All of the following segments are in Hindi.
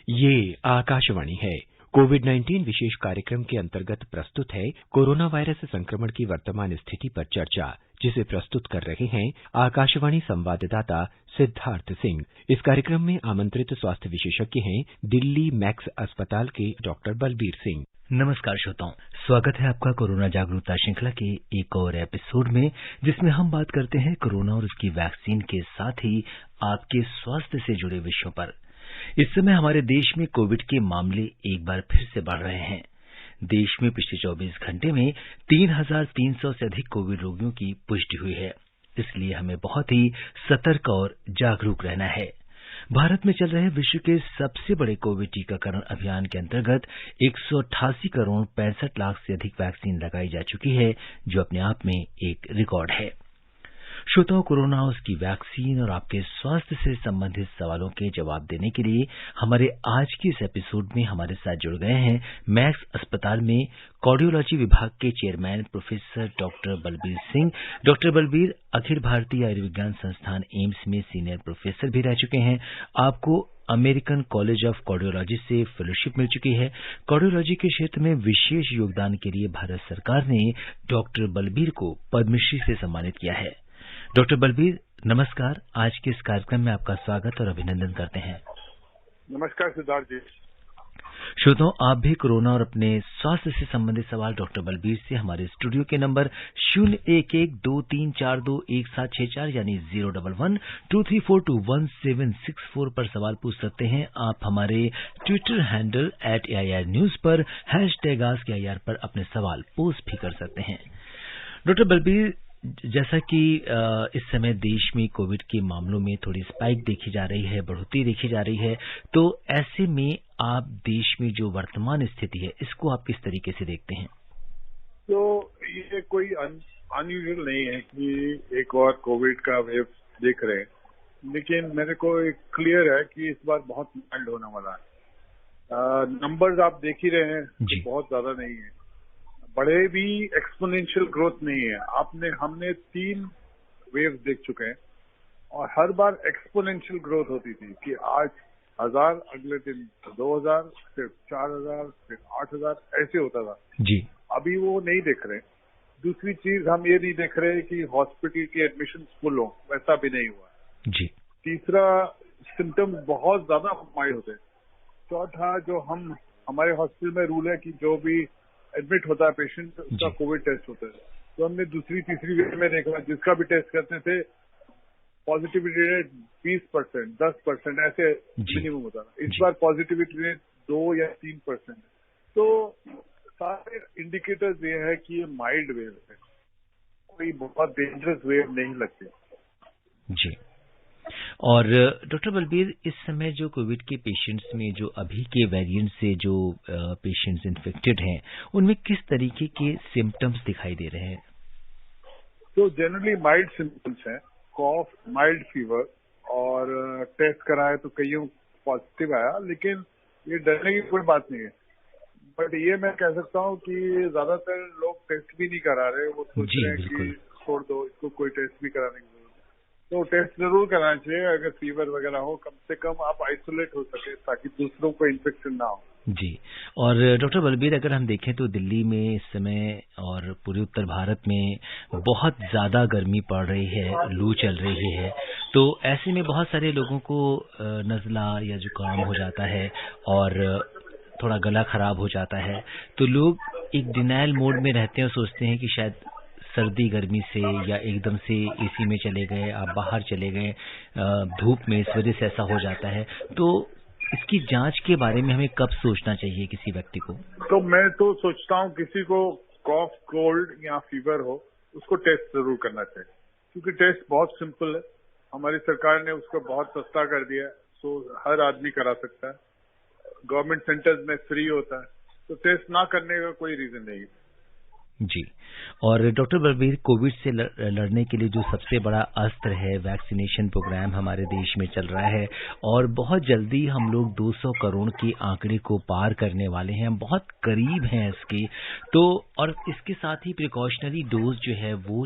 ये आकाशवाणी है। कोविड-19 विशेष कार्यक्रम के अंतर्गत प्रस्तुत है कोरोना वायरस संक्रमण की वर्तमान स्थिति पर चर्चा, जिसे प्रस्तुत कर रहे हैं आकाशवाणी संवाददाता सिद्धार्थ सिंह। इस कार्यक्रम में आमंत्रित स्वास्थ्य विशेषज्ञ हैं दिल्ली मैक्स अस्पताल के डॉक्टर बलबीर सिंह। नमस्कार श्रोताओं, स्वागत है आपका कोरोना जागरूकता श्रृंखला के एक और एपिसोड में, जिसमें हम बात करते हैं कोरोना और उसकी वैक्सीन के साथ ही आपके स्वास्थ्य से जुड़े विषयों पर। इस समय हमारे देश में कोविड के मामले एक बार फिर से बढ़ रहे हैं। देश में पिछले 24 घंटे में 3,300 से अधिक कोविड रोगियों की पुष्टि हुई है। इसलिए हमें बहुत ही सतर्क और जागरूक रहना है। भारत में चल रहे विश्व के सबसे बड़े कोविड टीकाकरण अभियान के अंतर्गत 188 करोड़ 65 लाख से अधिक वैक्सीन लगाई जा चुकी है, जो अपने आप में एक रिकॉर्ड है। श्रोताओं, कोरोना, उसकी वैक्सीन और आपके स्वास्थ्य से संबंधित सवालों के जवाब देने के लिए हमारे आज की इस एपिसोड में हमारे साथ जुड़ गए हैं मैक्स अस्पताल में कार्डियोलॉजी विभाग के chairman professor doctor Balbir Singh. Doctor Balbir अखिल भारतीय आयुर्विज्ञान संस्थान एम्स में सीनियर प्रोफेसर भी रह चुके हैं। आपको अमेरिकन कॉलेज ऑफ कार्डियोलॉजी से फेलोशिप मिल चुकी है। कार्डियोलॉजी के क्षेत्र में विशेष योगदान के लिए भारत सरकार ने डॉक्टर बलबीर को पद्मश्री से सम्मानित किया है। डॉक्टर बलबीर, नमस्कार। आज के इस कार्यक्रम में आपका स्वागत और अभिनंदन करते हैं। नमस्कार सिद्धार्थ जी। श्रोताओं, आप भी कोरोना और अपने स्वास्थ्य से संबंधित सवाल डॉक्टर बलबीर से हमारे स्टूडियो के नंबर 011-2342-1764 यानी 011-2342-1764 पर सवाल पूछ सकते हैं। आप हमारे ट्विटर हैंडल @AIR News पर #AskAIR पर अपने सवाल पोस्ट भी कर सकते हैं। डॉक्टर बलबीर, जैसा कि इस समय देश में कोविड के मामलों में थोड़ी स्पाइक देखी जा रही है, बढ़ोतरी देखी जा रही है, तो ऐसे में आप देश में जो वर्तमान स्थिति है, इसको आप किस तरीके से देखते हैं? तो ये कोई अनयूजुअल नहीं है कि एक और कोविड का वेव देख रहे हैं, लेकिन मेरे को एक क्लियर है कि इस बार बहुत माइल्ड होने वाला है। नंबर्स आप देख ही रहे हैं, बहुत ज्यादा नहीं है, बड़े भी एक्सपोनेंशियल ग्रोथ नहीं है। हमने 3 वेव देख चुके हैं और हर बार एक्सपोनेंशियल ग्रोथ होती थी कि आज 1000, अगले दिन 2000, फिर 4000, फिर 8000, ऐसे होता था जी। अभी वो नहीं देख रहे। दूसरी चीज, हम ये नहीं देख रहे कि हॉस्पिटल की एडमिशन फुल हो, वैसा भी नहीं हुआ जी। तीसरा, सिम्टम्स बहुत ज्यादा माइल्ड होते हैं। चौथा, जो हमारे हॉस्पिटल में रूल है कि जो भी एडमिट होता है पेशेंट, उसका कोविड टेस्ट होता है। तो हमने दूसरी तीसरी वेव में देखा, जिसका भी टेस्ट करते थे पॉजिटिविटी रेट 20%, 10% ऐसे मिनिमम होता था। इस बार पॉजिटिविटी रेट 2 या 3%। तो सारे इंडिकेटर्स ये है कि ये माइल्ड वेव है, कोई बहुत डेंजरस वेव नहीं लगती जी। और डॉक्टर बलबीर, इस समय जो कोविड के पेशेंट्स में जो अभी के वेरिएंट से जो पेशेंट्स इन्फेक्टेड हैं, उनमें किस तरीके के सिम्टम्स दिखाई दे रहे हैं? तो जनरली माइल्ड सिम्टम्स हैं, कॉफ, माइल्ड फीवर, और टेस्ट कराए तो कईयों पॉजिटिव आया, लेकिन ये डरने की कोई बात नहीं है। बट ये मैं कह सकता हूँ कि ज्यादातर लोग टेस्ट भी नहीं करा रहे। वो सोच रहे हैं कि छोड़ दो इसको, कोई टेस्ट भी कराने की जरूरत है। तो टेस्ट जरूर कराना चाहिए। अगर फीवर वगैरह हो, कम से कम आप आइसोलेट हो सके ताकि दूसरों को इन्फेक्शन ना हो जी। और डॉक्टर बलबीर, अगर हम देखें तो दिल्ली में इस समय और पूरे उत्तर भारत में बहुत ज्यादा गर्मी पड़ रही है, लू चल रही है, तो ऐसे में बहुत सारे लोगों को नज़ला या जुकाम हो जाता है और थोड़ा गला खराब हो जाता है। तो लोग एक डिनायल मोड में रहते हैं और सोचते हैं कि शायद सर्दी गर्मी से या एकदम से एसी में चले गए, आप बाहर चले गए धूप में, इस वजह से ऐसा हो जाता है। तो इसकी जांच के बारे में हमें कब सोचना चाहिए किसी व्यक्ति को? तो मैं तो सोचता हूँ किसी को कॉफ, कोल्ड या फीवर हो, उसको टेस्ट जरूर करना चाहिए, क्योंकि टेस्ट बहुत सिंपल है। हमारी सरकार ने उसको बहुत सस्ता कर दिया है, सो हर आदमी करा सकता है। गवर्नमेंट सेंटर्स में फ्री होता है, तो टेस्ट ना करने का कोई रीजन नहीं है जी। और डॉक्टर बलबीर, कोविड से लड़ने के लिए जो सबसे बड़ा अस्त्र है, वैक्सीनेशन प्रोग्राम हमारे देश में चल रहा है और बहुत जल्दी हम लोग 200 करोड़ के आंकड़े को पार करने वाले हैं, हम बहुत करीब हैं इसके। तो और इसके साथ ही प्रिकॉशनरी डोज जो है वो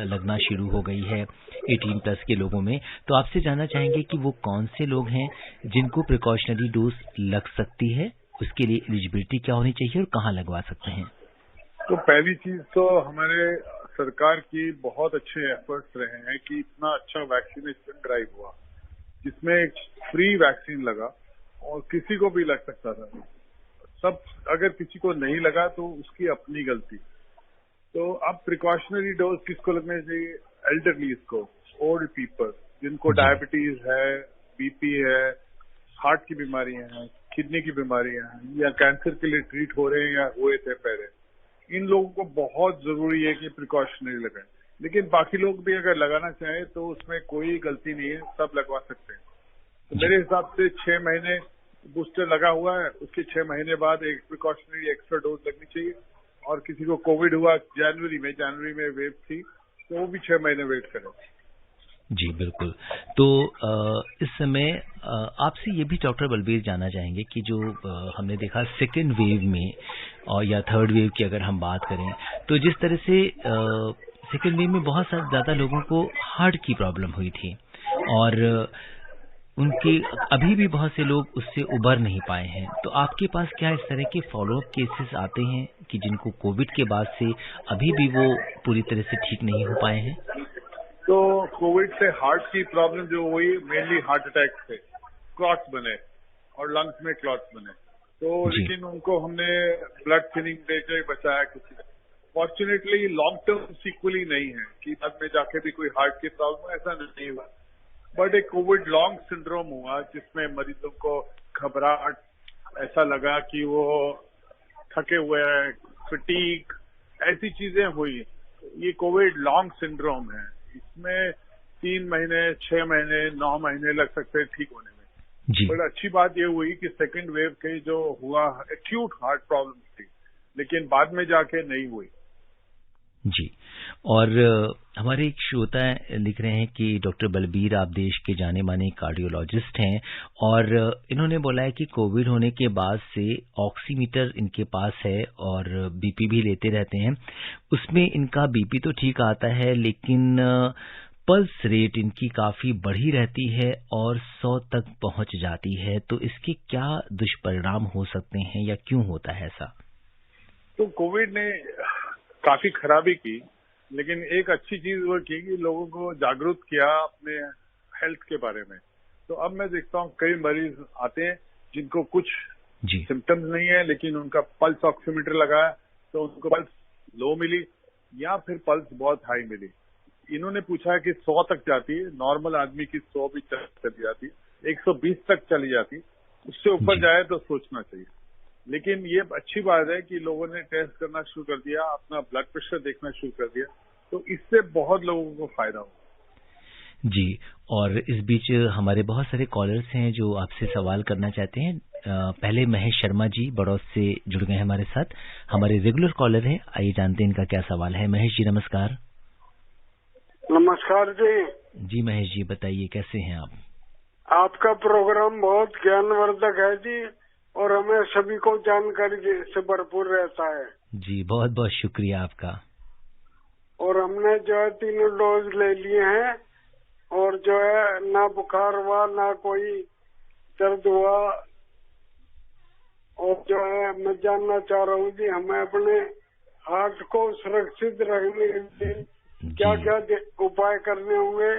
लगना शुरू हो गई है 18+ के लोगों में। तो आपसे जानना चाहेंगे कि वो कौन से लोग हैं जिनको प्रिकॉशनरी डोज लग सकती है, उसके लिए एलिजिबिलिटी क्या होनी चाहिए और कहाँ लगवा सकते हैं? तो पहली चीज तो हमारे सरकार की बहुत अच्छे एफर्ट्स रहे हैं कि इतना अच्छा वैक्सीनेशन ड्राइव हुआ, जिसमें एक फ्री वैक्सीन लगा और किसी को भी लग सकता था। सब अगर किसी को नहीं लगा तो उसकी अपनी गलती। तो अब प्रिकॉशनरी डोज किसको लगने चाहिए? एल्डरलीज को, ओल्ड पीपल जिनको डायबिटीज है, बीपी है, हार्ट की बीमारियां हैं, किडनी की बीमारियां हैं, या कैंसर के लिए ट्रीट हो रहे हैं या हुए थे पहले, इन लोगों को बहुत जरूरी है कि प्रिकॉशनरी लगाएं। लेकिन बाकी लोग भी अगर लगाना चाहें तो उसमें कोई गलती नहीं है, सब लगवा सकते हैं। तो मेरे हिसाब से 6 महीने बूस्टर लगा हुआ है, उसके 6 महीने बाद एक प्रिकॉशनरी एक्स्ट्रा डोज लगनी चाहिए। और किसी को कोविड हुआ जनवरी में वेव थी, तो वो भी 6 महीने वेट करें। जी बिल्कुल। तो इस समय आपसे ये भी डॉक्टर बलबीर जानना चाहेंगे कि जो हमने देखा सेकेंड वेव में और या थर्ड वेव की अगर हम बात करें, तो जिस तरह से सेकेंड वेव में बहुत ज्यादा लोगों को हार्ट की प्रॉब्लम हुई थी और उनके अभी भी बहुत से लोग उससे उबर नहीं पाए हैं। तो आपके पास क्या इस तरह के फॉलोअप केसेस आते हैं कि जिनको कोविड के बाद से अभी भी वो पूरी तरह से ठीक नहीं हो पाए हैं? तो कोविड से हार्ट की प्रॉब्लम जो हुई, मेनली हार्ट अटैक से क्लॉट्स बने और लंग्स में क्लॉट्स बने। तो लेकिन उनको हमने ब्लड थिनिंग देकर बचाया किसी ने। फॉर्चुनेटली लॉन्ग टर्म सीक्वली नहीं है कि बाद में जाके भी कोई हार्ट की प्रॉब्लम, ऐसा नहीं हुआ। बट एक कोविड लॉन्ग सिंड्रोम हुआ जिसमें मरीजों को घबराहट, ऐसा लगा कि वो थके हुए हैं, फटीग, ऐसी चीजें हुई। ये कोविड लॉन्ग सिंड्रोम है, इसमें 3 महीने, 6 महीने, 9 महीने लग सकते हैं ठीक होने में। बट अच्छी बात ये हुई कि सेकेंड वेव के जो हुआ एक्यूट हार्ट प्रॉब्लम थी, लेकिन बाद में जाके नहीं हुई। जी। और हमारे एक श्रोता लिख रहे हैं कि डॉक्टर बलबीर, आप देश के जाने माने कार्डियोलॉजिस्ट हैं और इन्होंने बोला है कि कोविड होने के बाद से ऑक्सीमीटर इनके पास है और बीपी भी लेते रहते हैं। उसमें इनका बीपी तो ठीक आता है, लेकिन पल्स रेट इनकी काफी बढ़ी रहती है और 100 तक पहुंच जाती है। तो इसके क्या दुष्परिणाम हो सकते हैं या क्यों होता है ऐसा? तो कोविड ने काफी खराबी की, लेकिन एक अच्छी चीज वो की कि लोगों को जागरूक किया अपने हेल्थ के बारे में। तो अब मैं देखता हूँ कई मरीज आते हैं जिनको कुछ सिम्टम्स नहीं है, लेकिन उनका पल्स ऑक्सीमीटर लगाया तो उनको पल्स लो मिली या फिर पल्स बहुत हाई मिली। इन्होंने पूछा कि 100 तक जाती है, नॉर्मल आदमी की 100 भी चली जाती है, 120 तक चली जाती, उससे ऊपर जाए तो सोचना चाहिए। लेकिन ये अच्छी बात है कि लोगों ने टेस्ट करना शुरू कर दिया, अपना ब्लड प्रेशर देखना शुरू कर दिया, तो इससे बहुत लोगों को फायदा होगा। जी। और इस बीच हमारे बहुत सारे कॉलर्स हैं जो आपसे सवाल करना चाहते हैं। पहले महेश शर्मा जी बड़ौद से जुड़ गए हैं हमारे साथ, हमारे रेगुलर कॉलर हैं। आइए जानते हैं इनका क्या सवाल है। महेश जी नमस्कार। नमस्कार जी। जी महेश जी बताइए, कैसे हैं आप? आपका प्रोग्राम बहुत ज्ञानवर्धक है जी, और हमें सभी को जानकारी से भरपूर रहता है। जी बहुत बहुत शुक्रिया आपका। और हमने जो है 3 डोज ले लिए हैं और जो है ना बुखार हुआ ना कोई दर्द हुआ। और जो है मैं जानना चाह रहा हूँ जी, हमें अपने हार्ट को सुरक्षित रखने के लिए क्या क्या उपाय करने होंगे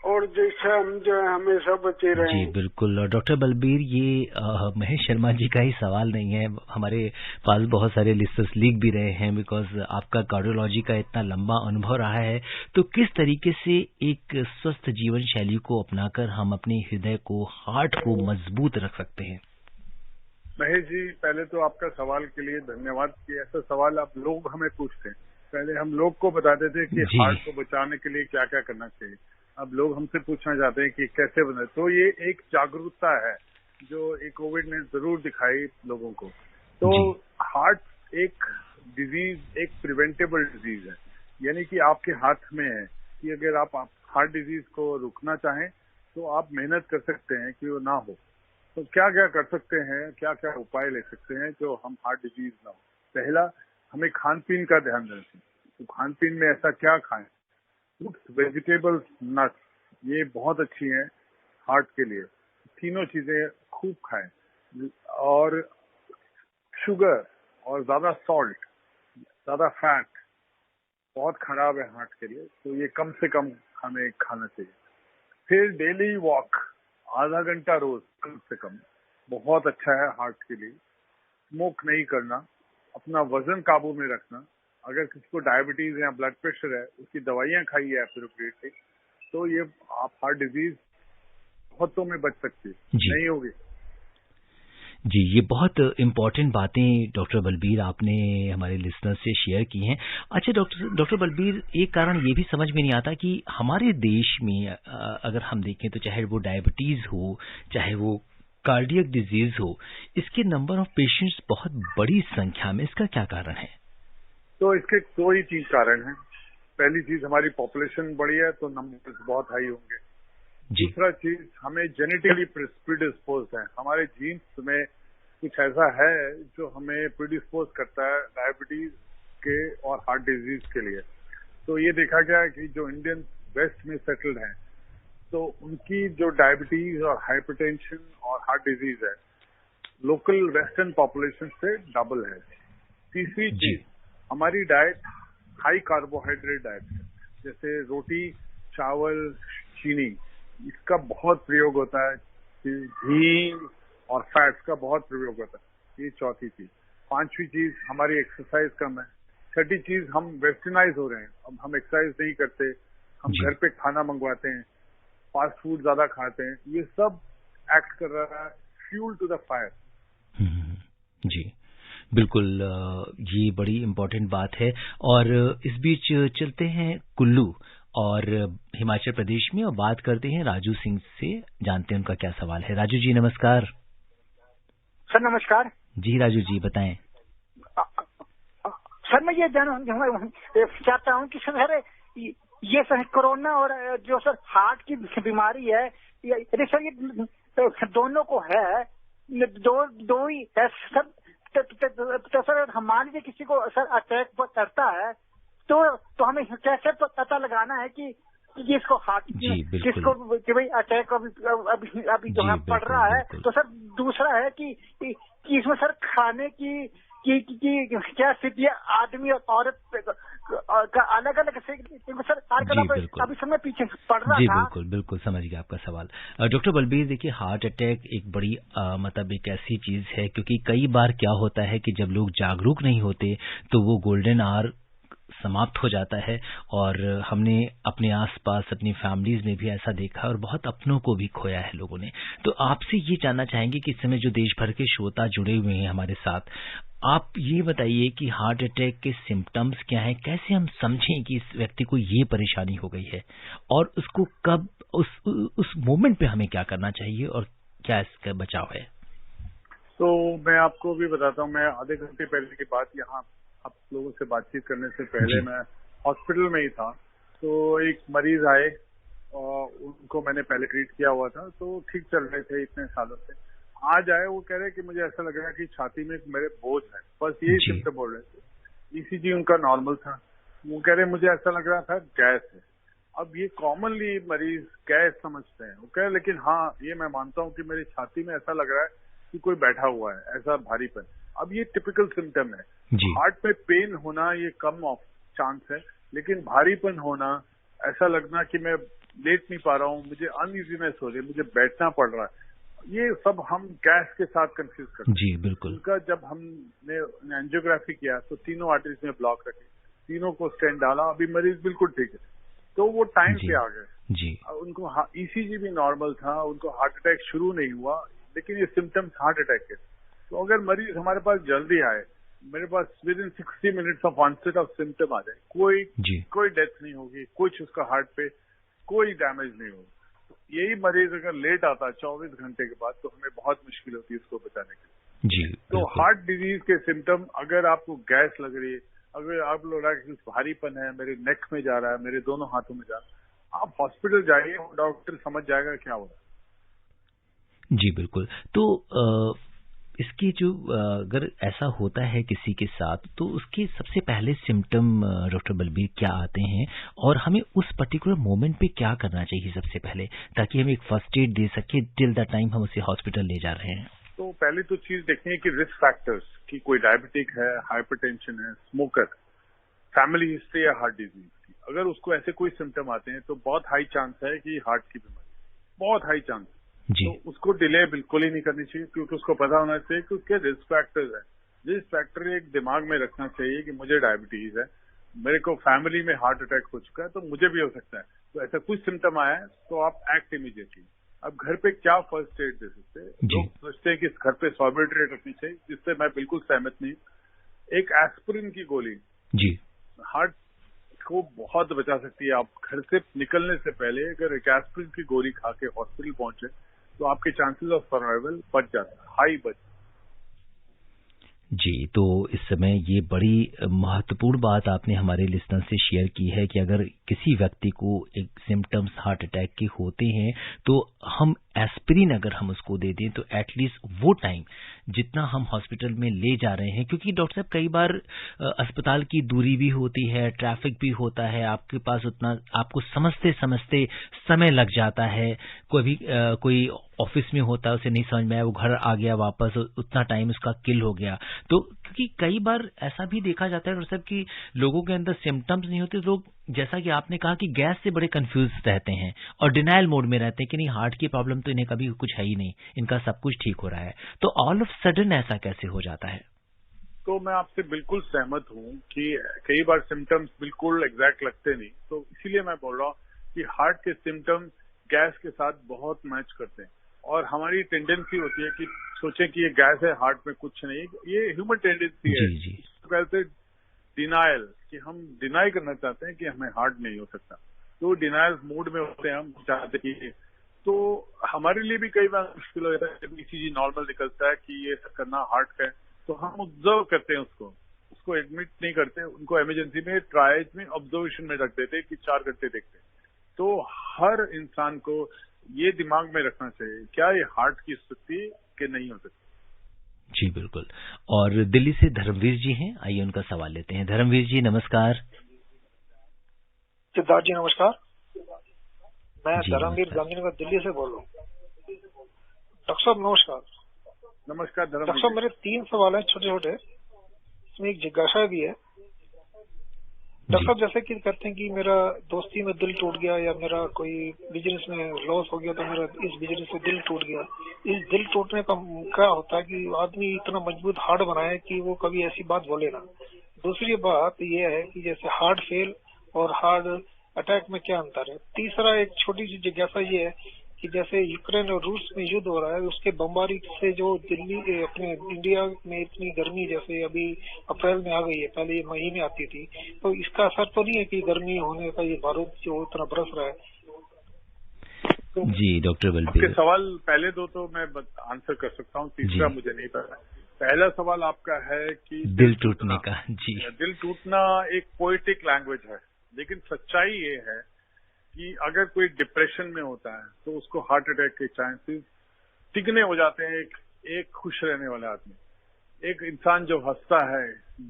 और जिससे हम जो है हमेशा बचे रहें। जी बिल्कुल डॉक्टर बलबीर, ये महेश शर्मा जी का ही सवाल नहीं है, हमारे पास बहुत सारे लिस्टर्स लिख भी रहे हैं, बिकॉज आपका कार्डियोलॉजी का इतना लंबा अनुभव रहा है। तो किस तरीके से एक स्वस्थ जीवन शैली को अपनाकर हम अपने हृदय को, हार्ट को मजबूत रख सकते हैं? महेश जी, पहले तो आपका सवाल के लिए धन्यवाद कि ऐसा सवाल आप लोग हमें पूछते हैं। पहले हम लोग को बताते थे कि हार्ट को बचाने के लिए क्या क्या करना चाहिए, अब लोग हमसे पूछना चाहते हैं कि कैसे बने। तो ये एक जागरूकता है जो कोविड ने जरूर दिखाई लोगों को। तो हार्ट एक डिजीज एक प्रिवेंटेबल डिजीज है, यानी कि आपके हाथ में है कि अगर आप हार्ट डिजीज को रोकना चाहें तो आप मेहनत कर सकते हैं कि वो ना हो। तो क्या क्या कर सकते हैं, क्या क्या उपाय ले सकते हैं जो हम हार्ट डिजीज ना हो। पहला, हमें खान पीन का ध्यान रखें। तो खान पीन में ऐसा क्या खाएं? फ्रूट्स, वेजिटेबल्स, नट्स, ये बहुत अच्छी हैं हार्ट के लिए। तीनों चीजें खूब खाएं। और शुगर और ज्यादा सॉल्ट, ज्यादा फैट बहुत खराब है हार्ट के लिए, तो ये कम से कम हमें खाना चाहिए। फिर डेली वॉक, आधा घंटा रोज कम से कम, बहुत अच्छा है हार्ट के लिए। स्मोक नहीं करना, अपना वजन काबू में रखना। अगर किसी को डायबिटीज या ब्लड प्रेशर है, उसकी दवाइयां खाइए एप्रोप्रिएटली, तो ये आप हार्ट डिजीज बहुतों में बच सकती है, नहीं होगी। जी, ये बहुत इम्पोर्टेंट बातें डॉक्टर बलबीर आपने हमारे लिसनर्स से शेयर की हैं। अच्छा डॉक्टर बलबीर, एक कारण ये भी समझ में नहीं आता कि हमारे देश में अगर हम देखें तो चाहे वो डायबिटीज हो, चाहे वो कार्डियक डिजीज हो, इसके नंबर ऑफ पेशेंट्स बहुत बड़ी संख्या में, इसका क्या कारण है? तो इसके दो ही तीन कारण हैं। पहली चीज, हमारी पॉपुलेशन बड़ी है तो नंबर्स बहुत हाई होंगे। दूसरा चीज, हमें जेनेटिकली प्रीडिस्पोज है, हमारे जीन्स में कुछ ऐसा है जो हमें प्रीडिस्पोज करता है डायबिटीज के और हार्ट डिजीज के लिए। तो ये देखा गया है कि जो इंडियन वेस्ट में सेटल्ड हैं, तो उनकी जो डायबिटीज और हाइपरटेंशन और हार्ट डिजीज है, लोकल वेस्टर्न पॉपुलेशन से डबल है। तीसरी चीज, हमारी डाइट हाई कार्बोहाइड्रेट डाइट है, जैसे रोटी, चावल, चीनी, इसका बहुत प्रयोग होता है। घी और फैट्स का बहुत प्रयोग होता है। ये चौथी चीज। पांचवी चीज, हमारी एक्सरसाइज कम है। छठी चीज, हम वेस्टर्नाइज हो रहे हैं, अब हम एक्सरसाइज नहीं करते, हम घर पे खाना मंगवाते हैं, फास्ट फूड ज्यादा खाते हैं। ये सब एक्ट कर रहा है फ्यूल टू द फायर। जी बिल्कुल, ये बड़ी इम्पोर्टेंट बात है। और इस बीच चलते हैं कुल्लू और हिमाचल प्रदेश में और बात करते हैं राजू सिंह से, जानते हैं उनका क्या सवाल है। राजू जी नमस्कार। सर नमस्कार जी राजू जी बताएं। सर मैं ये जानना चाहता हूँ कि सर ये सर कोरोना और जो सर हार्ट की बीमारी है, यदि सर ये दोनों को है, दो ही है सर, तो सर हमारे लिए किसी को सर अटैक करता है तो हमें कैसे पता लगाना है कि इसको हार्ट, किसको कि भाई अटैक अभी जो है पड़ रहा है। तो सर दूसरा है कि इसमें सर खाने की क्या स्थिति है, आदमी और औरत का अलग अलग से सर अभी समय पीछे पड़ रहा था। बिल्कुल समझ गया आपका सवाल। डॉक्टर बलबीर, देखिए हार्ट अटैक एक बड़ी मतलब एक ऐसी चीज है, क्योंकि कई बार क्या होता है कि जब लोग जागरूक नहीं होते तो वो गोल्डन आवर समाप्त हो जाता है। और हमने अपने आसपास अपनी फैमिलीज में भी ऐसा देखा और बहुत अपनों को भी खोया है लोगों ने। तो आपसे ये जानना चाहेंगे कि इस समय जो देश भर के श्रोता जुड़े हुए हैं हमारे साथ, आप ये बताइए कि हार्ट अटैक के सिम्टम्स क्या हैं, कैसे हम समझें कि इस व्यक्ति को ये परेशानी हो गई है और उसको कब उस मोमेंट पे हमें क्या करना चाहिए और क्या इसका बचाव है। तो मैं आपको भी बताता हूँ, मैं आधे घंटे पहले की बात, यहाँ आप लोगों से बातचीत करने से पहले मैं हॉस्पिटल में ही था। तो एक मरीज आए और उनको मैंने पहले ट्रीट किया हुआ था, तो ठीक चल रहे थे इतने सालों से। आज आए, वो कह रहे कि मुझे ऐसा लग रहा है कि छाती में मेरे बोझ है, बस यही सिम्टम बोल रहे थे। ईसीजी उनका नॉर्मल था। वो कह रहे मुझे ऐसा लग रहा था गैस है। अब ये कॉमनली मरीज गैस समझते हैं। वो कह रहे लेकिन हाँ, ये मैं मानता हूँ कि मेरी छाती में ऐसा लग रहा है कि कोई बैठा हुआ है, ऐसा भारीपन। अब ये टिपिकल सिम्टम है। हार्ट में पेन होना ये कम ऑफ चांस है, लेकिन भारीपन होना, ऐसा लगना कि मैं लेट नहीं पा रहा हूँ, मुझे अनइजीनेस हो रही है, मुझे बैठना पड़ रहा है, ये सब हम गैस के साथ कंफ्यूज करते हैं। जी बिल्कुल। उनका जब हमने एंजियोग्राफी किया तो तीनों आर्टरीज में ब्लॉक रखे, तीनों को स्टेंट डाला, अभी मरीज बिल्कुल ठीक है। तो वो टाइम पे आ गए जी। उनको ईसीजी भी नॉर्मल था, उनको हार्ट अटैक शुरू नहीं हुआ, लेकिन ये सिम्टम्स हार्ट अटैक के। तो अगर मरीज हमारे पास जल्दी आए, मेरे पास within 60 minutes of onset of symptom आ जाए, कोई डेथ नहीं होगी, कुछ उसका हार्ट पे कोई डैमेज नहीं होगा। यही मरीज अगर लेट आता 24 घंटे के बाद, तो हमें बहुत मुश्किल होती है इसको बचाने के लिए। जी। तो हार्ट डिजीज के सिम्टम, अगर आपको गैस लग रही है, अगर आप लोग कुछ भारीपन है, मेरे नेक में जा रहा है, मेरे दोनों हाथों में जा रहा है, आप हॉस्पिटल जाइए, डॉक्टर समझ जाएगा क्या हो रहा है। जी बिल्कुल। तो इसकी जो अगर ऐसा होता है किसी के साथ, तो उसके सबसे पहले सिम्टम डॉक्टर बलबीर क्या आते हैं, और हमें उस पर्टिकुलर मोमेंट पे क्या करना चाहिए सबसे पहले, ताकि हम एक फर्स्ट एड दे सके टिल द टाइम हम उसे हॉस्पिटल ले जा रहे हैं? तो पहली तो चीज देखनी है कि रिस्क फैक्टर्स, कि कोई डायबिटिक है, हाइपरटेंशन है, स्मोकर, फैमिली हिस्ट्री है हार्ट डिजीज की। अगर उसको ऐसे कोई सिम्टम आते हैं तो बहुत हाई चांस है कि हार्ट की बीमारी, बहुत हाई चांस। तो उसको डिले बिल्कुल ही नहीं करनी चाहिए, क्योंकि उसको पता होना चाहिए कि उसके रिस्क फैक्टर्स है। रिस्क फैक्टर एक दिमाग में रखना चाहिए कि मुझे डायबिटीज है, मेरे को फैमिली में हार्ट अटैक हो चुका है, तो मुझे भी हो सकता है। तो ऐसा कुछ सिम्टम आया है तो आप एक्ट इमीडिएटली। अब घर पे क्या फर्स्ट एड दे सकते हैं? लोग सोचते हैं कि घर पे सॉर्बिट्रेट रखनी चाहिए, जिससे मैं बिल्कुल सहमत नहीं। एक एस्पिरिन की गोली जी हार्ट को बहुत बचा सकती है। आप घर से निकलने से पहले अगर एक एस्पिरिन की गोली खा के हॉस्पिटल पहुंचे तो आपके चांसेस ऑफ सर्वाइवल बच जाता है, हाई बच। जी, तो इस समय ये बड़ी महत्वपूर्ण बात आपने हमारे लिसनर से शेयर की है कि अगर किसी व्यक्ति को एक सिम्टम्स हार्ट अटैक के होते हैं तो हम एस्पिरिन अगर हम उसको दे दें तो एटलीस्ट वो टाइम जितना हम हॉस्पिटल में ले जा रहे हैं, क्योंकि डॉक्टर साहब कई बार अस्पताल की दूरी भी होती है, ट्रैफिक भी होता है, आपके पास उतना आपको समझते समझते समय लग जाता है। कोई ऑफिस में होता है, उसे नहीं समझ में आया, वो घर आ गया वापस, उतना टाइम उसका किल हो गया। तो क्योंकि कई बार ऐसा भी देखा जाता है डॉक्टर साहब कि लोगों के अंदर सिम्टम्स नहीं होते, लोग जैसा कि आपने कहा कि गैस से बड़े कंफ्यूज रहते हैं और डिनायल मोड में रहते हैं कि नहीं हार्ट की प्रॉब्लम तो इन्हें कभी कुछ है ही नहीं, इनका सब कुछ ठीक हो रहा है। तो ऑल ऑफ सडन ऐसा कैसे हो जाता है? तो मैं आपसे बिल्कुल सहमत हूँ कि कई बार सिम्टम्स बिल्कुल एग्जैक्ट लगते नहीं, तो इसीलिए मैं बोल रहा हूँ कि हार्ट के सिम्टम्स गैस के साथ बहुत मैच करते हैं, और हमारी टेंडेंसी होती है कि सोचे कि ये गैस है, हार्ट में कुछ नहीं। ये ह्यूमन टेंडेंसी है, कहते डिनायल, कि हम डिनाई करना चाहते हैं कि हमें हार्ट नहीं हो सकता। तो डिनायल मूड में होते हैं, हम चाहते कि, तो हमारे लिए भी कई बार मुश्किल हो जाता है जब ईसीजी नॉर्मल निकलता है कि ये करना हार्ट का है, तो हम ऑब्जर्व करते हैं उसको एडमिट नहीं करते, उनको इमरजेंसी में ट्रायज में ऑब्जर्वेशन में रख देते कि 4 घंटे देखते हैं। तो हर इंसान को ये दिमाग में रखना चाहिए, क्या ये हार्ट की स्थिति कि नहीं हो सकती। जी बिल्कुल। और दिल्ली से धर्मवीर जी हैं, आइए उनका सवाल लेते हैं। धर्मवीर जी नमस्कार। सिद्धार्थ जी नमस्कार। मैं धर्मवीर गांधीनगर दिल्ली से बोल रहा हूँ। डॉक्टर साहब नमस्कार। नमस्कार डॉक्टर साहब, मेरे 3 सवाल हैं छोटे छोटे, इसमें एक जिज्ञासा भी है। डॉक्टर साहब, जैसे कि कहते हैं कि मेरा दोस्ती में दिल टूट गया या मेरा कोई बिजनेस में लॉस हो गया तो मेरा इस बिजनेस से दिल टूट गया। इस दिल टूटने का क्या होता है कि आदमी इतना मजबूत हार्ट बनाए कि वो कभी ऐसी बात बोले ना। दूसरी बात ये है कि जैसे हार्ट फेल और हार्ट अटैक में क्या अंतर है। तीसरा एक छोटी सी जिज्ञासा ये है कि जैसे यूक्रेन और रूस में युद्ध हो रहा है, उसके बमबारी से जो दिल्ली अपने इंडिया में इतनी गर्मी जैसे अभी अप्रैल में आ गई है, पहले ये मई में आती थी, तो इसका असर तो नहीं है कि गर्मी होने का ये बारूद जो इतना बरस रहा है? तो जी डॉक्टर बलबीर, आपके सवाल पहले 2 तो मैं आंसर कर सकता हूँ, तीसरा मुझे नहीं पता। पहला सवाल आपका है कि दिल टूटने का। जी, दिल टूटना एक पोएटिक लैंग्वेज है, लेकिन सच्चाई ये है कि अगर कोई डिप्रेशन में होता है तो उसको हार्ट अटैक के चांसेस तिगने हो जाते हैं। एक खुश रहने वाला आदमी, एक इंसान जो हंसता है,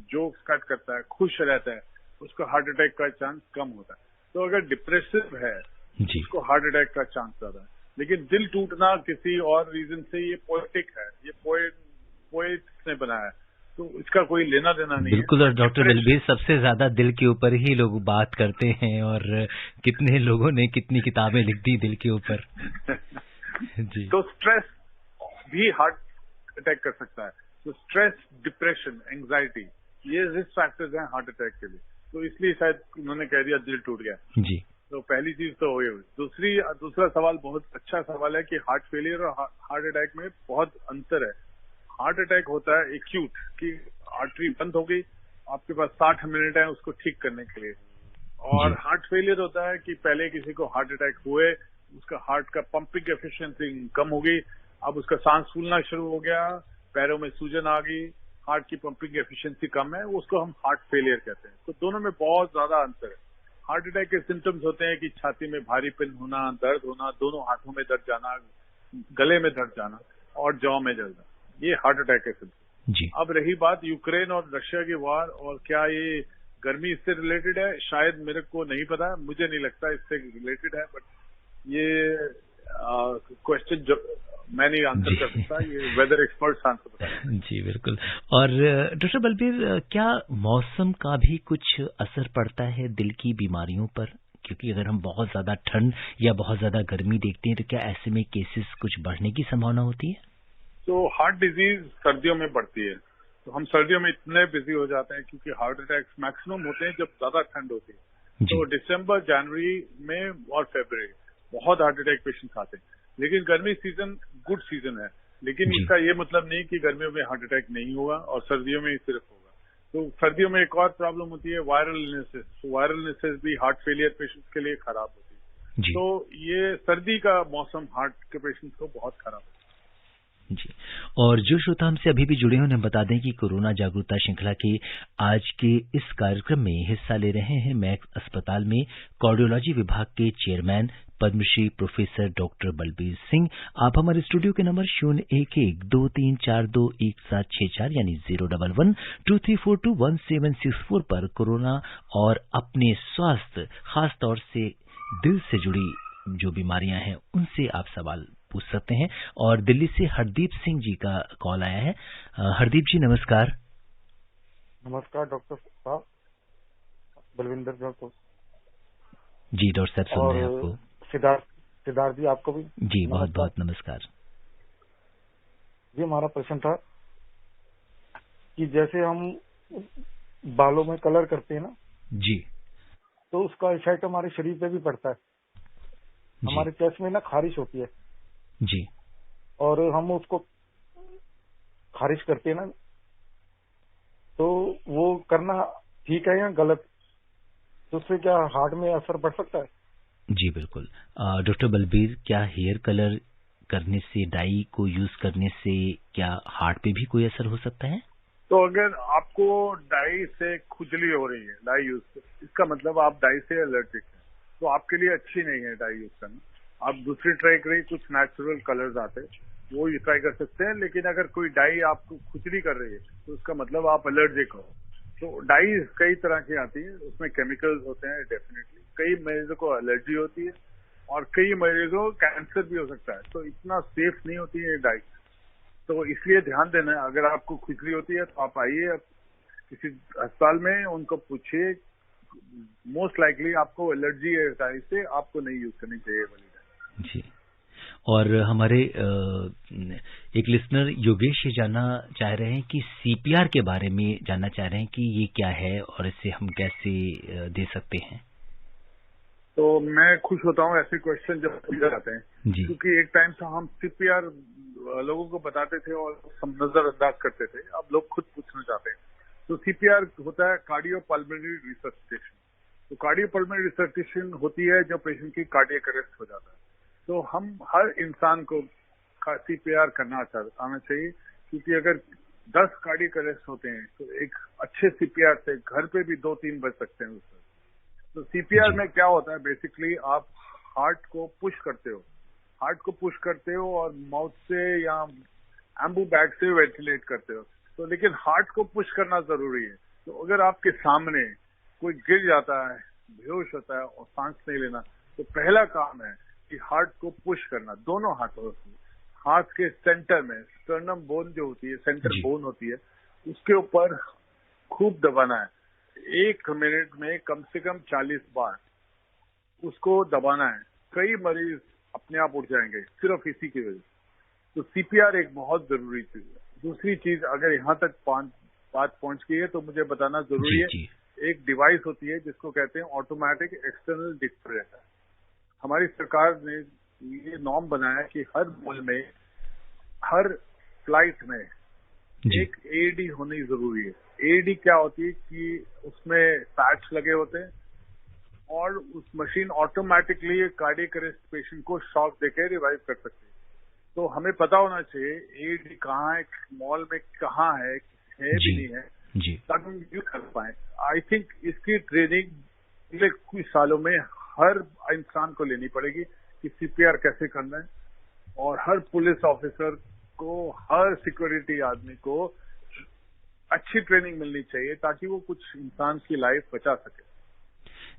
जोक्स कट करता है, खुश रहता है, उसको हार्ट अटैक का चांस कम होता है। तो अगर डिप्रेसिव है उसको हार्ट अटैक का चांस ज्यादा है। लेकिन दिल टूटना किसी और रीजन से, ये पोएटिक है, ये पोएट ने बनाया है, तो इसका कोई लेना देना नहीं। बिल्कुल। और डॉक्टर बलबीर, सबसे ज्यादा दिल के ऊपर ही लोग बात करते हैं और कितने लोगों ने कितनी किताबें लिख दी दिल के ऊपर। जी। तो स्ट्रेस भी हार्ट अटैक कर सकता है। तो स्ट्रेस, डिप्रेशन, एंजाइटी, ये रिस्क फैक्टर्स हैं हार्ट अटैक के लिए। तो इसलिए शायद उन्होंने कह दिया दिल टूट गया। जी। तो पहली चीज तो हुई। दूसरा सवाल बहुत अच्छा सवाल है कि हार्ट फेलियर और हार्ट अटैक में बहुत अंतर है। हार्ट अटैक होता है एक्यूट, कि आर्टरी बंद हो गई, आपके पास 60 मिनट है उसको ठीक करने के लिए। और हार्ट फेलियर होता है कि पहले किसी को हार्ट अटैक हुए, उसका हार्ट का पंपिंग एफिशिएंसी कम हो गई, अब उसका सांस फूलना शुरू हो गया, पैरों में सूजन आ गई, हार्ट की पंपिंग एफिशिएंसी कम है, उसको हम हार्ट फेलियर कहते हैं। तो दोनों में बहुत ज्यादा अंतर है। हार्ट अटैक के सिम्टम्स होते हैं कि छाती में भारीपन होना, दर्द होना, दोनों हाथों में दर्द जाना, गले में दर्द जाना और जौ में दर्द जाना, ये हार्ट अटैक के सिम्टम्स। जी। अब रही बात यूक्रेन और रशिया की वार और क्या ये गर्मी इससे रिलेटेड है, शायद मेरे को नहीं पता, मुझे नहीं लगता इससे रिलेटेड है, बट ये क्वेश्चन जो मैं नहीं आंसर कर सकता, ये वेदर एक्सपर्ट्स आंसर बताएंगे। जी बिल्कुल। और डॉक्टर बलबीर, क्या मौसम का भी कुछ असर पड़ता है दिल की बीमारियों पर? क्योंकि अगर हम बहुत ज्यादा ठंड या बहुत ज्यादा गर्मी देखते हैं तो क्या ऐसे में केसेस कुछ बढ़ने की संभावना होती है? तो हार्ट डिजीज सर्दियों में बढ़ती है, तो हम सर्दियों में इतने बिजी हो जाते हैं क्योंकि हार्ट अटैक्स मैक्सिमम होते हैं जब ज्यादा ठंड होती है। तो दिसंबर, जनवरी में और फरवरी बहुत हार्ट अटैक पेशेंट्स आते हैं। लेकिन गर्मी सीजन गुड सीजन है, लेकिन इसका ये मतलब नहीं कि गर्मियों में हार्ट अटैक नहीं होगा और सर्दियों में ही सिर्फ होगा। तो सर्दियों में एक और प्रॉब्लम होती है, वायरल इलनेसेस। तो वायरल इलनेसेस भी हार्ट फेलियर पेशेंट्स के लिए खराब होती है। तो ये सर्दी का मौसम हार्ट के पेशेंट्स को बहुत खराब होता है। जी। और जो श्रोता हमसे अभी भी जुड़े हैं उन्हें बता दें कि कोरोना जागरूकता श्रृंखला के आज के इस कार्यक्रम में हिस्सा ले रहे हैं मैक्स अस्पताल में कार्डियोलॉजी विभाग के chairman Padmashri professor doctor Balbir Singh. आप हमारे स्टूडियो के नंबर 0112342164 यानी 01123421764 पर कोरोना और अपने स्वास्थ्य, खास तौर से दिल से जुड़ी जो बीमारियां हैं उनसे आप सवाल पूछ सकते हैं। और दिल्ली से हरदीप सिंह जी का कॉल आया है। हरदीप जी नमस्कार। नमस्कार डॉक्टर साहब, बलविंदर डॉक्टर जी। डॉक्टर साहब सुन रहे हैं आपको। सिद्धार्थ जी आपको भी जी बहुत बहुत नमस्कार जी। हमारा प्रश्न था कि जैसे हम बालों में कलर करते हैं ना जी, तो उसका इफेक्ट हमारे शरीर पे भी पड़ता है। हमारे चेस्ट में ना खारिश होती है जी, और हम उसको खारिश करते हैं ना, तो वो करना ठीक है या गलत? तो उससे क्या हार्ट में असर पड़ सकता है? जी बिल्कुल। डॉक्टर बलबीर, क्या हेयर कलर करने से, डाई को यूज करने से क्या हार्ट पे भी कोई असर हो सकता है? तो अगर आपको डाई से खुजली हो रही है डाई यूज से, इसका मतलब आप डाई से एलर्जिक हैं, तो आपके लिए अच्छी नहीं है डाई यूज करना। आप दूसरी ट्राई करिए, कुछ नेचुरल कलर्स आते हैं वो ट्राई कर सकते हैं। लेकिन अगर कोई डाई आपको खुजली कर रही है तो उसका मतलब आप एलर्जिक हो। तो डाई कई तरह की आती है, उसमें केमिकल्स होते हैं डेफिनेटली। कई मरीजों को एलर्जी होती है और कई मरीजों को कैंसर भी हो सकता है, तो इतना सेफ नहीं होती है डाई। तो इसलिए ध्यान देना है, अगर आपको खुजली होती है तो आप आइए किसी अस्पताल में, उनको पूछिए। मोस्ट लाइकली आपको एलर्जी है डाई से, आपको नहीं यूज करनी चाहिए वाली डाई। जी। और हमारे एक लिसनर योगेश ये जानना चाह रहे हैं कि सीपीआर के बारे में जानना चाह रहे हैं कि ये क्या है और इसे हम कैसे दे सकते हैं। तो मैं खुश होता हूँ ऐसे क्वेश्चन जब पूछे जाते हैं, क्योंकि एक टाइम से हम सीपीआर लोगों को बताते थे और हम नजरअंदाज करते थे, अब लोग खुद पूछना चाहते हैं। तो सीपीआर होता है कार्डियो पल्मोनरी रिससिटेशन। तो कार्डियो पल्मोनरी रिससिटेशन होती है जब पेशेंट की कार्डियक अरेस्ट हो जाता है। तो हम हर इंसान को सीपीआर करना आना चाहिए, क्योंकि अगर 10 कार्डियक अरेस्ट होते हैं तो एक अच्छे सीपीआर से घर पे भी 2-3 बच सकते हैं उससे। तो सीपीआर में क्या होता है, बेसिकली आप हार्ट को पुश करते हो और माउथ से या एम्बू बैग से वेंटिलेट करते हो। तो लेकिन हार्ट को पुश करना जरूरी है। तो अगर आपके सामने कोई गिर जाता है, बेहोश होता है और सांस नहीं लेना, तो पहला काम है कि हार्ट को पुश करना दोनों हाथों से। हाथ के सेंटर में स्टर्नम बोन जो होती है, सेंटर बोन होती है, उसके ऊपर खूब दबाना है। 1 मिनट में कम से कम 40 बार उसको दबाना है। कई मरीज अपने आप उठ जाएंगे सिर्फ इसी की वजह से। तो सीपीआर एक बहुत जरूरी चीज है। दूसरी चीज, अगर यहाँ तक बात पहुंच गई है तो मुझे बताना जरूरी है। एक डिवाइस होती है जिसको कहते हैं ऑटोमेटिक एक्सटर्नल डिफिब्रिलेटर। हमारी सरकार ने ये नॉर्म बनाया कि हर मुल्क में, हर फ्लाइट में एक एडी होनी जरूरी है। एडी क्या होती है कि उसमें पैच लगे होते हैं और उस machine automatically cardiac arrest patient को शॉक देके रिवाइव कर सकती है। तो हमें पता होना चाहिए एडी कहाँ है, मॉल में कहाँ है भी नहीं है, ताकि हम यूज कर पाए। आई थिंक इसकी ट्रेनिंग पिछले कुछ सालों में हर इंसान को लेनी पड़ेगी कि सीपीआर कैसे करना है, और हर पुलिस ऑफिसर को, हर सिक्योरिटी आदमी को अच्छी ट्रेनिंग मिलनी चाहिए ताकि वो कुछ इंसान की लाइफ बचा सके।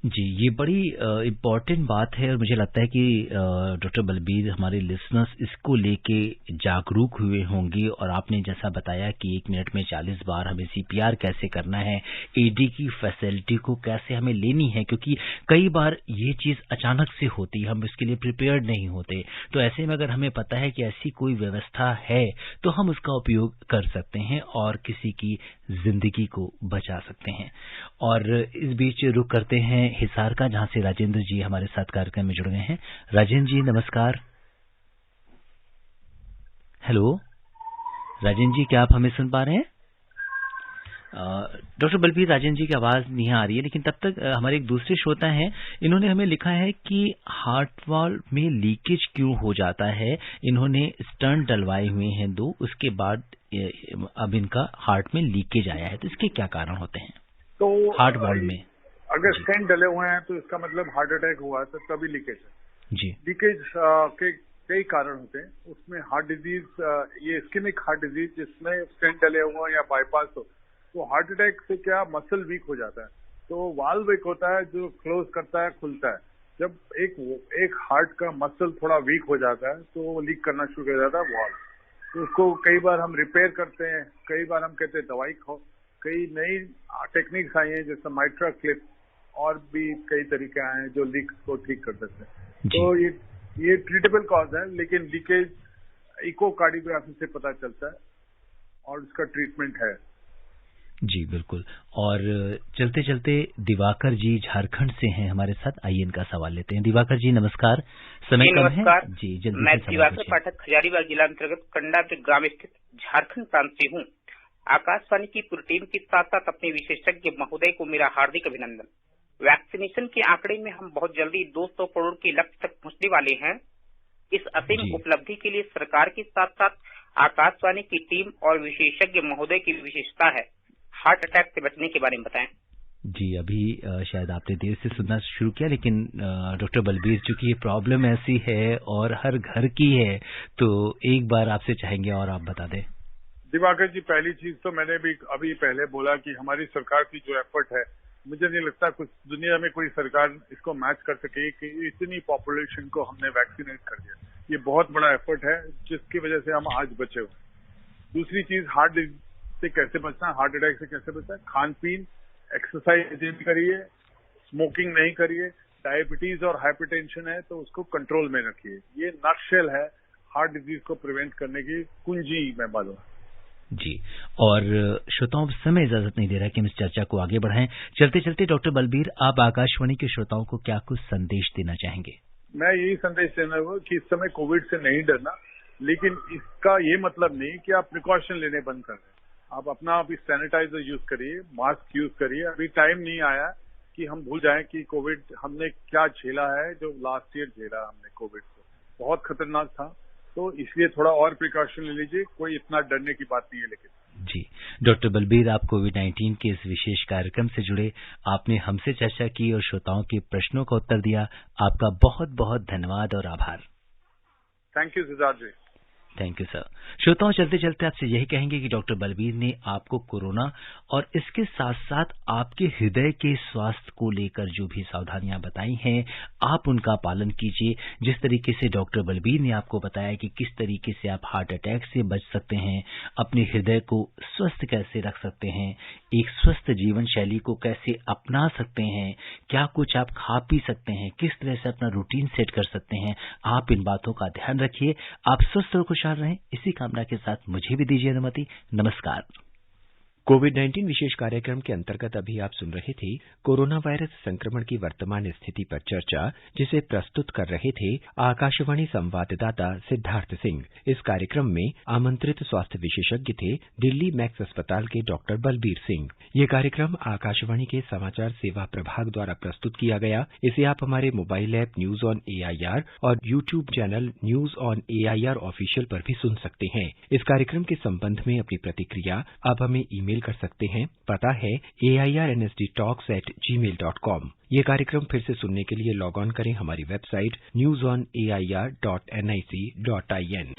जी, ये बड़ी इम्पोर्टेंट बात है और मुझे लगता है कि डॉक्टर बलबीर, हमारे लिसनर्स इसको लेके जागरूक हुए होंगे। और आपने जैसा बताया कि 1 मिनट में 40 बार हमें सीपीआर कैसे करना है, एडी की फैसिलिटी को कैसे हमें लेनी है, क्योंकि कई बार ये चीज़ अचानक से होती, हम इसके लिए प्रिपेयर्ड नहीं होते। तो ऐसे में अगर हमें पता है कि ऐसी कोई व्यवस्था है तो हम उसका उपयोग कर सकते हैं और किसी की जिंदगी को बचा सकते हैं। और इस बीच रुक करते हैं हिसार का, जहां से राजेंद्र जी हमारे साथ कार्यक्रम में जुड़ गए हैं। राजेंद्र जी नमस्कार। हेलो राजेंद्र जी, क्या आप हमें सुन पा रहे हैं? डॉक्टर बलबीर, राजेंद्र जी की आवाज नहीं आ रही है, लेकिन तब तक हमारे एक दूसरे श्रोता हैं, इन्होंने हमें लिखा है कि हार्ट वाल्व में लीकेज क्यों हो जाता है। इन्होंने स्टंट डलवाए हुए हैं 2, उसके बाद अब इनका हार्ट में लीकेज आया है, तो इसके क्या कारण होते हैं? तो हार्ट वाल्व में अगर स्टेंट डले हुए हैं तो इसका मतलब हार्ट अटैक हुआ है, तो तभी लीकेज है जी। लीकेज के कई कारण होते हैं, उसमें हार्ट डिजीज, ये इस्केमिक हार्ट डिजीज जिसमें स्टेंट डले हुए या बाईपास हो, तो हार्ट अटैक से क्या मसल वीक हो जाता है, तो वाल्व एक होता है जो क्लोज करता है, खुलता है। जब एक हार्ट का मसल थोड़ा वीक हो जाता है तो वो लीक करना शुरू कर जाता है वाल्व। तो उसको कई बार हम रिपेयर करते हैं, कई बार हम कहते हैं दवाई खाओ, कई नई टेक्निक्स आई हैं जैसे माइट्रा क्लिप, और भी कई तरीके आए हैं जो लीक को ठीक कर सकते हैं। तो ये ट्रीटेबल कॉज है, लेकिन लीकेज इकोकार्डियोग्राफी से पता चलता है और उसका ट्रीटमेंट है। जी बिल्कुल। और चलते चलते दिवाकर जी झारखंड से हैं हमारे साथ, आइए इनका सवाल लेते हैं। दिवाकर जी नमस्कार, समय कम है जी, जल्दी मैं दिवाकर पाठक हजारीबाग जिला अंतर्गत कंडा ग्राम स्थित झारखंड प्रांत से हूँ। आकाशवाणी की पूरी टीम के साथ साथ अपने विशेषज्ञ महोदय को मेरा हार्दिक अभिनंदन। वैक्सीनेशन के आंकड़े में हम बहुत जल्दी 200 करोड़ के लक्ष्य तक पहुंचने वाले हैं। इस असीम उपलब्धि के लिए सरकार के साथ साथ आकाशवाणी की टीम और विशेषज्ञ महोदय की विशेषता है। हार्ट अटैक से बचने के बारे में बताएं। जी, अभी शायद आपने देर से सुनना शुरू किया, लेकिन डॉक्टर बलबीर, चूंकि ये प्रॉब्लम ऐसी है और हर घर की है, तो एक बार आपसे चाहेंगे और आप बता दें। दिवाकर जी, पहली चीज तो मैंने भी अभी पहले बोला कि हमारी सरकार की जो एफर्ट है, मुझे नहीं लगता कुछ दुनिया में कोई सरकार इसको मैच कर सके कि इतनी पॉपुलेशन को हमने वैक्सीनेट कर दिया। ये बहुत बड़ा एफर्ट है जिसकी वजह से हम आज बचे हुए। दूसरी चीज, हार्ट से कैसे बचना, हार्ट अटैक से कैसे बचना, खान पीन, एक्सरसाइज करिए, स्मोकिंग नहीं करिए, डायबिटीज और हाइपरटेंशन है तो उसको कंट्रोल में रखिए। ये नक्शल है हार्ट डिजीज को प्रिवेंट करने की कुंजी, मैं मालूम जी। और श्रोताओं, समय इजाजत नहीं दे रहा कि हम इस चर्चा को आगे बढ़ाएं। चलते चलते डॉक्टर बलबीर, आप आकाशवाणी के श्रोताओं को क्या कुछ संदेश देना चाहेंगे? मैं यही संदेश देना होगा कि इस समय कोविड से नहीं डरना, लेकिन इसका ये मतलब नहीं कि आप प्रिकॉशन लेने बंद कर दें। आप अपना अभी सैनिटाइजर यूज करिए, मास्क यूज करिए। अभी टाइम नहीं आया कि हम भूल जाएं कि कोविड हमने क्या झेला है, जो लास्ट ईयर झेला हमने कोविड को, बहुत खतरनाक था। तो इसलिए थोड़ा और प्रिकॉशन ले लीजिए, कोई इतना डरने की बात नहीं है। लेकिन जी, डॉक्टर बलबीर, आप कोविड-19 के इस विशेष कार्यक्रम से जुड़े, आपने हमसे चर्चा की और श्रोताओं के प्रश्नों का उत्तर दिया। आपका बहुत बहुत धन्यवाद और आभार। Thank you Siddharth ji. Thank you sir. श्रोताओं, चलते चलते आपसे यही कहेंगे कि डॉक्टर बलबीर ने आपको कोरोना और इसके साथ साथ आपके हृदय के स्वास्थ्य को लेकर जो भी सावधानियां बताई हैं, आप उनका पालन कीजिए। जिस तरीके से डॉक्टर बलबीर ने आपको बताया कि किस तरीके से आप हार्ट अटैक से बच सकते हैं, अपने हृदय को स्वस्थ कैसे रख सकते हैं, एक स्वस्थ जीवन शैली को कैसे अपना सकते हैं, क्या कुछ आप खा पी सकते हैं, किस तरह से अपना रूटीन सेट कर सकते हैं, आप इन बातों का ध्यान रखिए। आप स्वस्थ और खुशहाल रहें, इसी कामना के साथ मुझे भी दीजिए अनुमति। नमस्कार। कोविड-19 विशेष कार्यक्रम के अंतर्गत अभी आप सुन रहे थे कोरोना वायरस संक्रमण की वर्तमान स्थिति पर चर्चा, जिसे प्रस्तुत कर रहे थे आकाशवाणी संवाददाता सिद्धार्थ सिंह। इस कार्यक्रम में आमंत्रित स्वास्थ्य विशेषज्ञ थे दिल्ली मैक्स अस्पताल के डॉक्टर बलबीर सिंह। ये कार्यक्रम आकाशवाणी के समाचार सेवा प्रभाग द्वारा प्रस्तुत किया गया। इसे आप हमारे mobile app news on AIR और YouTube channel news on AIR official पर भी सुन सकते हैं। इस कार्यक्रम के संबंध में अपनी प्रतिक्रिया आप हमें ईमेल कर सकते हैं। पता है airnsdtalks@gmail.com। ये कार्यक्रम फिर से सुनने के लिए लॉग ऑन करें हमारी वेबसाइट newsonair.nic.in।